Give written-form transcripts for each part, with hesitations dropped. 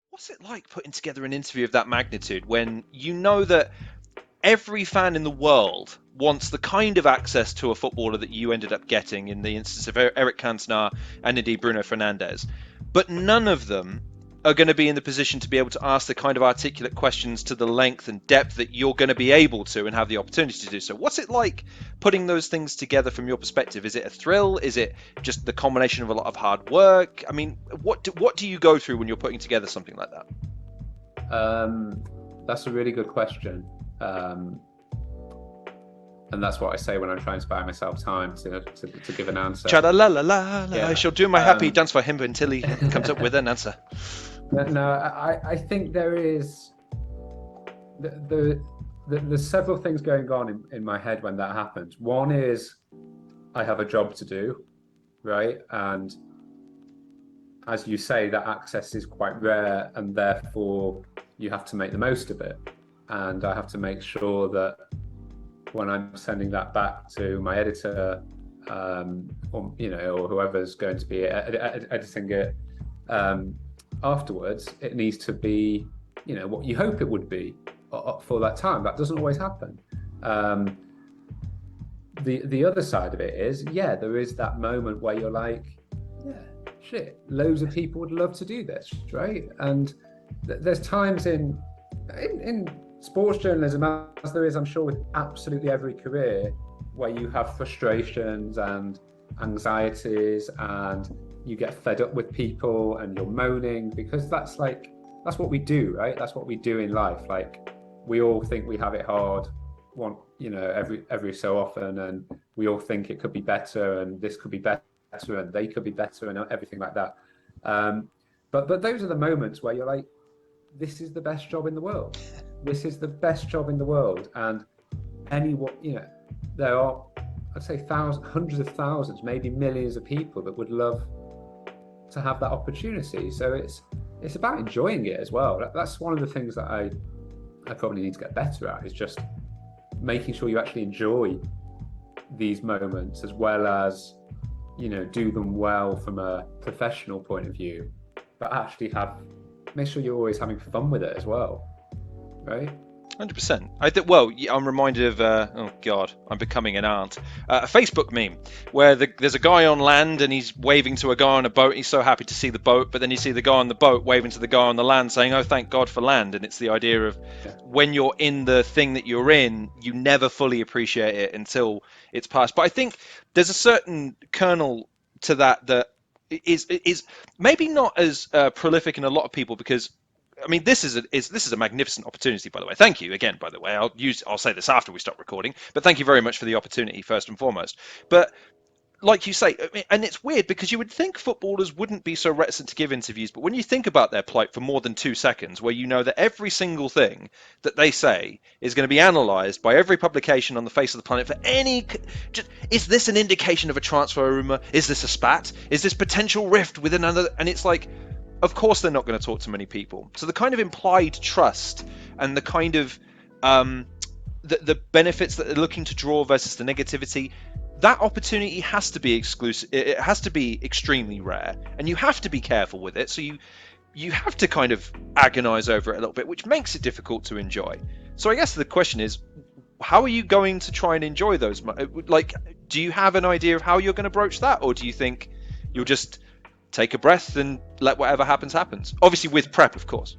What's it like putting together an interview of that magnitude when you know that every fan in the world wants the kind of access to a footballer that you ended up getting in the instance of Eric Cantona and indeed Bruno Fernandes, but none of them are going to be in the position to be able to ask the kind of articulate questions to the length and depth that you're going to be able to and have the opportunity to do so. What's it like putting those things together from your perspective? Is it a thrill? Is it just the combination of a lot of hard work? I mean, what do you go through when you're putting together something like that? That's a really good question. And that's what I say when I'm trying to buy myself time to give an answer. Cha la la la la. Yeah. I shall do my happy dance for him until he comes up with an answer. No, I think there is there's several things going on in my head when that happens. One is I have a job to do, right? And as you say, that access is quite rare, and therefore you have to make the most of it. And I have to make sure that when I'm sending that back to my editor, or whoever's going to be editing it afterwards, it needs to be, what you hope it would be for that time. That doesn't always happen. The other side of it is, there is that moment where you're like, shit, loads of people would love to do this, right? And there's times in sports journalism, as there is, I'm sure, with absolutely every career, where you have frustrations and anxieties and you get fed up with people and you're moaning, because that's what we do, right? That's what we do in life. Like, we all think we have it hard, every so often, and we all think it could be better, and this could be better, and they could be better, and everything like that. But those are the moments where you're like, this is the best job in the world. This is the best job in the world. And there are, I'd say, hundreds of thousands, maybe millions of people that would love to have that opportunity. So it's about enjoying it as well. That's one of the things that I probably need to get better at, is just making sure you actually enjoy these moments, as well as, do them well from a professional point of view, but actually make sure you're always having fun with it as well, right? 100%. I think. Well, I'm reminded of. Oh God, I'm becoming an aunt. A Facebook meme where there's a guy on land and he's waving to a guy on a boat. He's so happy to see the boat, but then you see the guy on the boat waving to the guy on the land, saying, "Oh, thank God for land." And it's the idea of when you're in the thing that you're in, you never fully appreciate it until it's past. But I think there's a certain kernel to that is maybe not as prolific in a lot of people, because I mean, this is a magnificent opportunity, by the way. Thank you again, by the way. I'll say this after we stop recording, but thank you very much for the opportunity first and foremost. But like you say, and it's weird because you would think footballers wouldn't be so reticent to give interviews, but when you think about their plight for more than 2 seconds, where you know that every single thing that they say is going to be analysed by every publication on the face of the planet for is this an indication of a transfer rumour? Is this a spat? Is this potential rift with another? And it's like, of course they're not going to talk to many people. So the kind of implied trust and the kind of the benefits that they're looking to draw versus the negativity, that opportunity has to be exclusive. It has to be extremely rare, and you have to be careful with it. So you have to kind of agonize over it a little bit, which makes it difficult to enjoy. So I guess the question is, how are you going to try and enjoy those? Like, do you have an idea of how you're going to broach that, or do you think you'll just take a breath and let whatever happens? Obviously with prep, of course.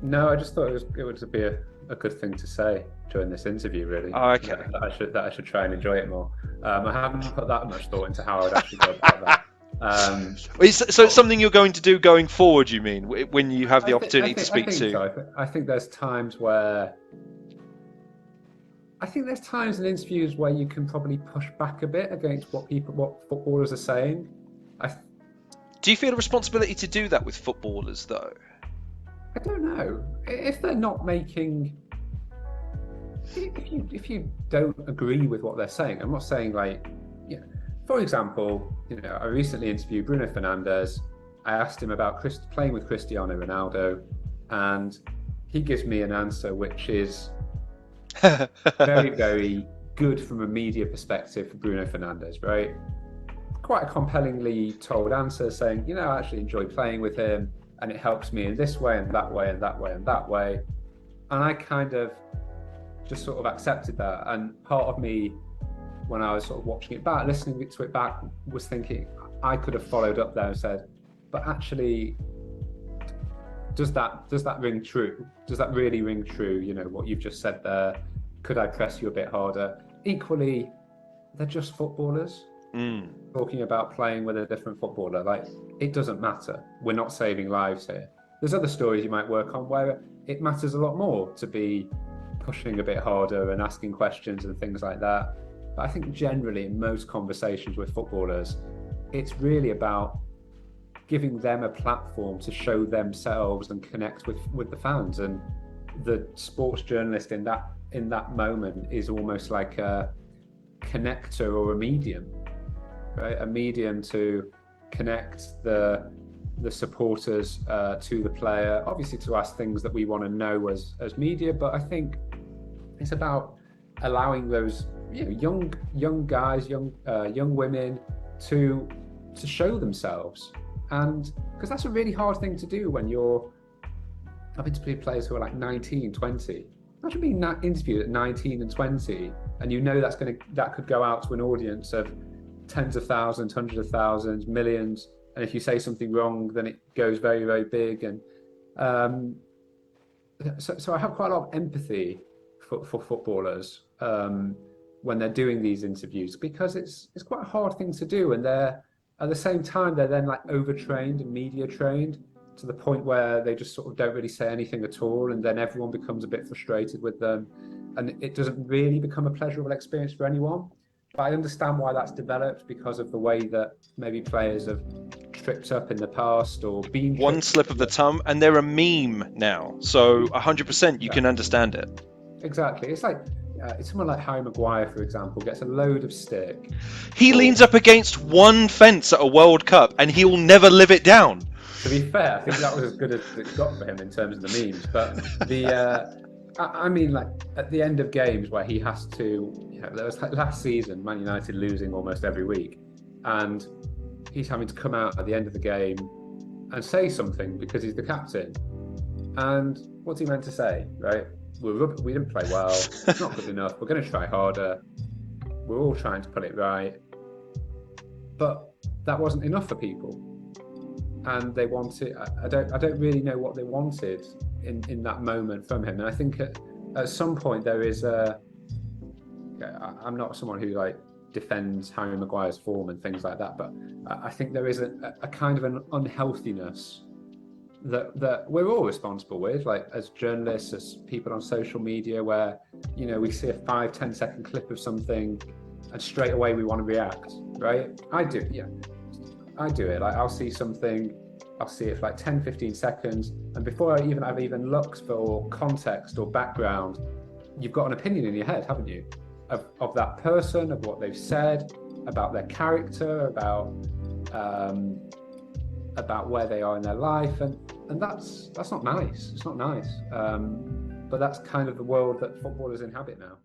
No, I just thought it would be a good thing to say during this interview, really. Oh, okay. That I should try and enjoy it more. I haven't put that much thought into how I would actually go about that. So it's something you're going to do going forward, you mean, when you have the opportunity to speak to? So. I think there's times in interviews where you can probably push back a bit against what footballers are saying. Do you feel a responsibility to do that with footballers, though? I don't know. If they're not making... If you don't agree with what they're saying, I'm not saying for example, I recently interviewed Bruno Fernandes. I asked him about playing with Cristiano Ronaldo, and he gives me an answer which is very, very good from a media perspective for Bruno Fernandes, right? quite a compellingly told answer saying, I actually enjoy playing with him and it helps me in this way and that way and that way and that way. And I kind of just sort of accepted that. And part of me, when I was sort of watching it back, listening to it back, was thinking I could have followed up there and said, but actually, does that ring true? Does that really ring true? What you've just said there. Could I press you a bit harder? Equally, they're just footballers. Talking about playing with a different footballer, like, it doesn't matter. We're not saving lives here. There's other stories you might work on where it matters a lot more to be pushing a bit harder and asking questions and things like that. But I think generally in most conversations with footballers, it's really about giving them a platform to show themselves and connect with the fans. And the sports journalist in that moment is almost like a connector or a medium, right? A medium to connect the supporters to the player, obviously to ask things that we want to know as media, but I think it's about allowing those young guys, young women to show themselves. And because that's a really hard thing to do when you're having to play players who are like 19, 20. Imagine being interviewed at 19 and 20, and that could go out to an audience of tens of thousands, hundreds of thousands, millions. And if you say something wrong, then it goes very, very big. And so I have quite a lot of empathy for footballers when they're doing these interviews, because it's quite a hard thing to do. And they're at the same time, they're then like overtrained and media trained to the point where they just sort of don't really say anything at all. And then everyone becomes a bit frustrated with them. And it doesn't really become a pleasurable experience for anyone. But I understand why that's developed, because of the way that maybe players have tripped up in the past or been one slip of the tongue and they're a meme now. So 100% you can understand it. Exactly. It's like it's someone like Harry Maguire, for example, gets a load of stick. He leans up against one fence at a World Cup and he'll never live it down. To be fair, I think that was as good as it got for him in terms of the memes. But I mean, like at the end of games where he has to, there was like last season, Man United losing almost every week, and he's having to come out at the end of the game and say something because he's the captain. And what's he meant to say, right? We didn't play well. It's not good enough. We're going to try harder. We're all trying to put it right. But that wasn't enough for people. And they wanted, I don't really know what they wanted in that moment from him. And I think at some point there is I'm not someone who like defends Harry Maguire's form and things like that, but I think there is a kind of an unhealthiness that we're all responsible with, like as journalists, as people on social media, where we see a 5-10 second clip of something and straight away we want to react, right? I do it. Like I'll see something, I'll see it for like 10-15 seconds, and before I've even looked for context or background, you've got an opinion in your head, haven't you, of that person, of what they've said, about their character, about where they are in their life, and that's not nice. It's not nice. But that's kind of the world that footballers inhabit now.